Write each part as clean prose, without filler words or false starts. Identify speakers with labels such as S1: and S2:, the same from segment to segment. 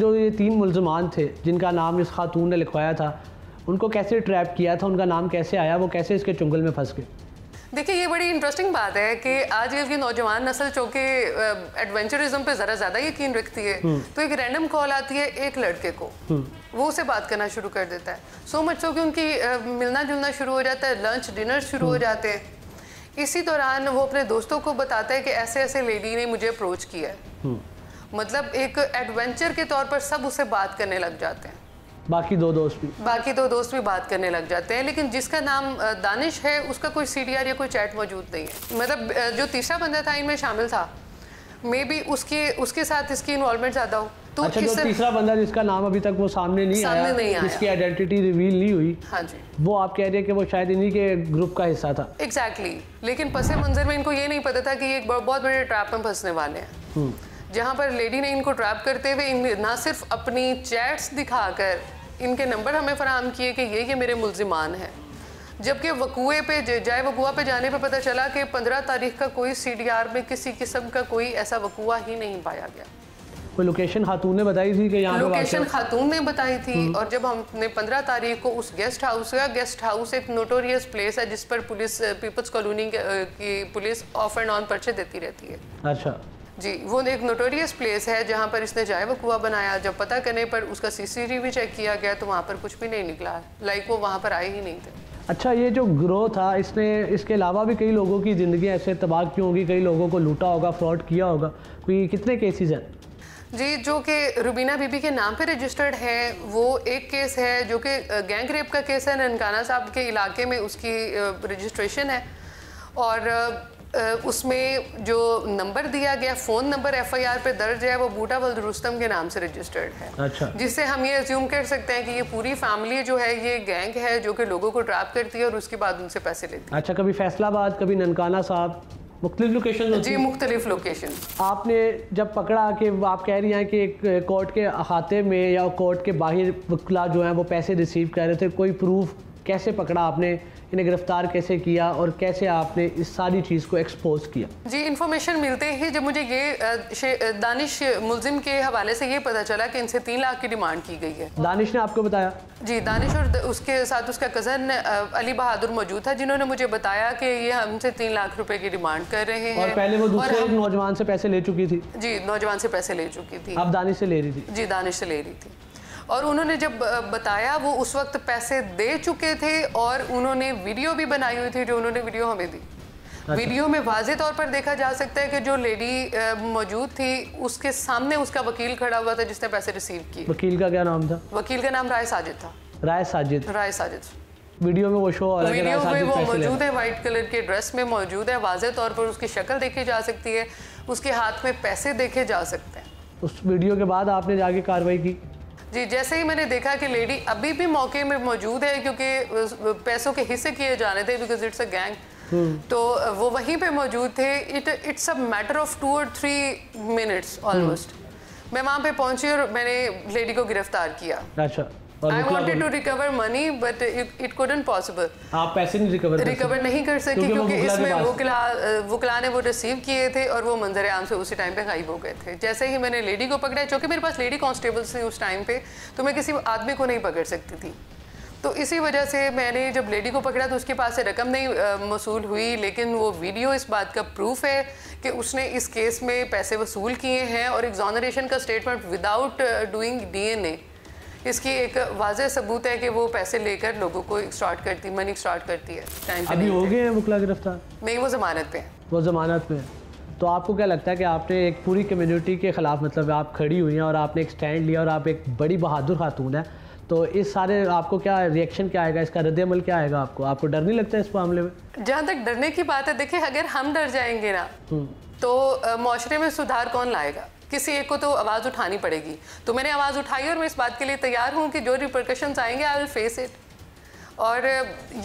S1: जो ये 3 मुल्ज़मान थे जिनका नाम इस खातून ने लिखवाया था, उनको कैसे ट्रैप किया था, उनका नाम कैसे आया, वो कैसे इसके चुंगल में फंस गए?
S2: देखिए, ये बड़ी इंटरेस्टिंग बात है कि आजकल की नौजवान नस्ल चूँकि एडवेंचरिज्म पे ज़रा ज़्यादा यकीन रखती है, तो एक रैंडम कॉल आती है एक लड़के को, वो उससे बात करना शुरू कर देता है। सो मच सो कि उनकी मिलना जुलना शुरू हो जाता है, लंच डिनर शुरू हो जाते हैं। इसी दौरान वो अपने दोस्तों को बताता है कि ऐसे ऐसे लेडी ने मुझे अप्रोच किया है। मतलब एक एडवेंचर के तौर पर सब उससे बात करने लग जाते हैं।
S1: बाकी दो दोस्त भी
S2: बात करने लग जाते हैं, लेकिन जिसका नाम दानिश है उसका कोई CDR या कोई चैट मौजूद नहीं है। मतलब जो तीसरा बंदा था इनमें शामिल था, मे बी उसके साथ इसकी इन्वॉल्वमेंट ज़्यादा हो। तो
S1: अच्छा, जो तीसरा बंदा जिसका नाम अभी तक वो सामने नहीं आया, जिसकी आइडेंटिटी रिवील नहीं हुई,
S2: हाँ जी,
S1: वो आप कह रहे हैं कि वो शायद इन्हीं के ग्रुप का हिस्सा था।
S2: एग्जैक्टली। लेकिन पसे मंजर में इनको ये नहीं पता था कि ये एक बहुत बड़े ट्रैप में फंसने वाले हैं, जहाँ पर लेडी ने इनको ट्रैप करते हुए ना सिर्फ अपनी चैट्स दिखाकर इनके नंबर हमें फराहम किए कि ये मेरे मुल्जिमान हैं, जबकि वकूए पे वकूआ पे जाने पे पता चला कि 15 तारीख का कोई CDR में किसी किस्म का कोई ऐसा वकूआ ही नहीं पाया गया।
S1: कोई लोकेशन खातून ने बताई थी कि यहाँ
S2: लोकेशन खातून ने बताई थी। और जब हमने 15 तारीख को उस गेस्ट हाउस एक नोटोरियस प्लेस है जिस पर पुलिस पीपल्स कॉलोनी की पुलिस ऑफ एंड ऑन पर्चे देती रहती है।
S1: अच्छा
S2: जी, वो एक नोटोरियस प्लेस है जहाँ पर इसने जाए वकूआ बनाया। जब पता करने पर उसका CCTV चेक किया गया तो वहाँ पर कुछ भी नहीं निकला, लाइक वो वहाँ पर आए ही नहीं थे।
S1: अच्छा, ये जो ग्रोह था इसके अलावा भी कई लोगों की ज़िंदगी ऐसे तबाह की होगी, कई लोगों को लूटा होगा, फ्रॉड किया होगा, कोई कितने केसेस हैं?
S2: जी, जो कि रुबीना बीबी के नाम पे रजिस्टर्ड है, वो एक केस है जो कि गैंग रेप का केस है। ननकाना साहब के इलाके में उसकी रजिस्ट्रेशन है और उसमें जो नंबर दिया गया, फ़ोन नंबर FIR पे दर्ज है, वो बूटा वल्द रुस्तम के नाम से रजिस्टर्ड है।
S1: अच्छा।
S2: जिससे हम ये अज्यूम कर सकते हैं कि ये पूरी फैमिली जो है ये गैंग है जो कि लोगों को ट्रैप करती है और उसके बाद उनसे पैसे लेती है।
S1: अच्छा, कभी फैसलाबाद, कभी ननकाना साहब, मुख्तलिफ लोकेशन?
S2: जी, मुख्तलिफ लोकेशन।
S1: आपने जब पकड़ा कि आप कह रही हैं कि एक कोर्ट के अहाते में या कोर्ट के बाहर वकला जो हैं वो पैसे रिसीव कर रहे थे, कोई प्रूफ कैसे पकड़ा आपने, इन्हें गिरफ्तार कैसे किया और कैसे आपने इस सारी चीज़ को एक्सपोज किया? जी,
S2: इन्फॉर्मेशन मिलते ही जब मुझे ये दानिश मुल्जिम के हवाले से ये पता चला कि इनसे 3 लाख की डिमांड की गई है।
S1: दानिश ने आपको बताया?
S2: जी, दानिश और उसके साथ उसका कज़न अली बहादुर मौजूद था, जिन्होंने मुझे बताया कि ये हमसे 3 लाख रुपए की डिमांड कर रहे हैं।
S1: और पहले वो दूसरे नौजवान से पैसे ले चुकी थी?
S2: जी, नौजवान से पैसे ले चुकी थी।
S1: अब दानिश से ले रही थी?
S2: जी, दानिश से ले रही थी। और उन्होंने जब बताया वो उस वक्त पैसे दे चुके थे और उन्होंने वीडियो भी बनाई हुई थी, जो उन्होंने वीडियो हमें दी। अच्छा। वीडियो में वाज़े तौर पर देखा जा सकता है कि जो लेडी मौजूद थी उसके सामने उसका वकील खड़ा हुआ था जिसने पैसे रिसीव किए।
S1: वकील का क्या नाम था?
S2: वकील का नाम राय साजिद था।
S1: राय साजिद। वीडियो में वो शो हो रहा है,
S2: वीडियो में वो मौजूद है, वाइट कलर के ड्रेस में मौजूद है, वाज़े तौर पर उसकी शक्ल देखी जा सकती है, उसके हाथ में पैसे देखे जा सकते हैं।
S1: उस वीडियो के बाद आपने जाके कार्रवाई की?
S2: जी, जैसे ही मैंने देखा कि लेडी अभी भी मौके में मौजूद है क्योंकि पैसों के हिस्से किए जाने थे, बिकॉज इट्स अ गैंग, तो वो वहीं पे मौजूद थे। इट्स अ मैटर ऑफ 2 और 3 मिनट्स ऑलमोस्ट। मैं वहाँ पे पहुंची और मैंने लेडी को गिरफ्तार किया।
S1: अच्छा।
S2: I wanted to recover money, but it couldn't possible.
S1: आप पैसे नहीं रिकवर
S2: नहीं कर सकी क्योंकि इसमें वकला ने वो रिसीव किए थे और वो मंजर आम से उसी टाइम पे गायब हो गए थे। जैसे ही मैंने लेडी को पकड़ा, चूँकि मेरे पास लेडी कांस्टेबल्स थे उस टाइम पे, तो मैं किसी आदमी को नहीं पकड़ सकती थी। तो इसी वजह से मैंने जब लेडी को पकड़ा तो उसके पास से रकम नहीं मसूल हुई, लेकिन वो वीडियो इस बात का प्रूफ है कि उसने इस केस में पैसे वसूल किए हैं और एग्जॉनरेशन का स्टेटमेंट विदाउट डूइंग DNA, इसकी एक वाज़ेह सबूत है कि वो पैसे लेकर लोगों को मनी एक्सटॉर्ट करती है। टाइम पे
S1: अभी हो गए हैं वकला गिरफ्तार?
S2: नहीं, वो ज़मानत पे है।
S1: वो ज़मानत पे है। तो आपको क्या लगता है कि आपने एक पूरी कम्युनिटी के ख़िलाफ़, मतलब आप खड़ी हुई हैं और आपने एक स्टैंड लिया और आप एक बड़ी बहादुर खातून है, तो इस सारे आपको क्या रिएक्शन क्या आएगा, इसका रद्द-ए-अमल क्या आएगा? आपको डर नहीं लगता इस मामले में?
S2: जहाँ तक डरने की बात है, देखिए, अगर हम डर जाएंगे ना तो माशरे में सुधार कौन लाएगा? किसी एक को तो आवाज़ उठानी पड़ेगी। तो मैंने आवाज़ उठाई और मैं इस बात के लिए तैयार हूँ कि जो रिपरकशंस आएंगे आई विल फेस इट। और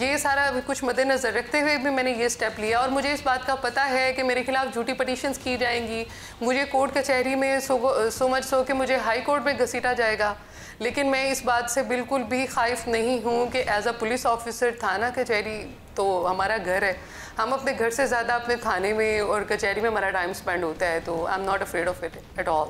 S2: ये सारा कुछ मद्देनज़र रखते हुए भी मैंने ये स्टेप लिया। और मुझे इस बात का पता है कि मेरे खिलाफ झूठी पटिशन्स की जाएंगी, मुझे कोर्ट कचहरी में सो मच सो कि मुझे हाई कोर्ट में घसीटा जाएगा। लेकिन मैं इस बात से बिल्कुल भी खाइफ नहीं हूँ कि एज अ पुलिस ऑफिसर थाना कचहरी तो हमारा घर है, हम अपने घर से ज़्यादा अपने थाने में और कचहरी में हमारा टाइम स्पेंड होता है, तो I am not afraid of it at all.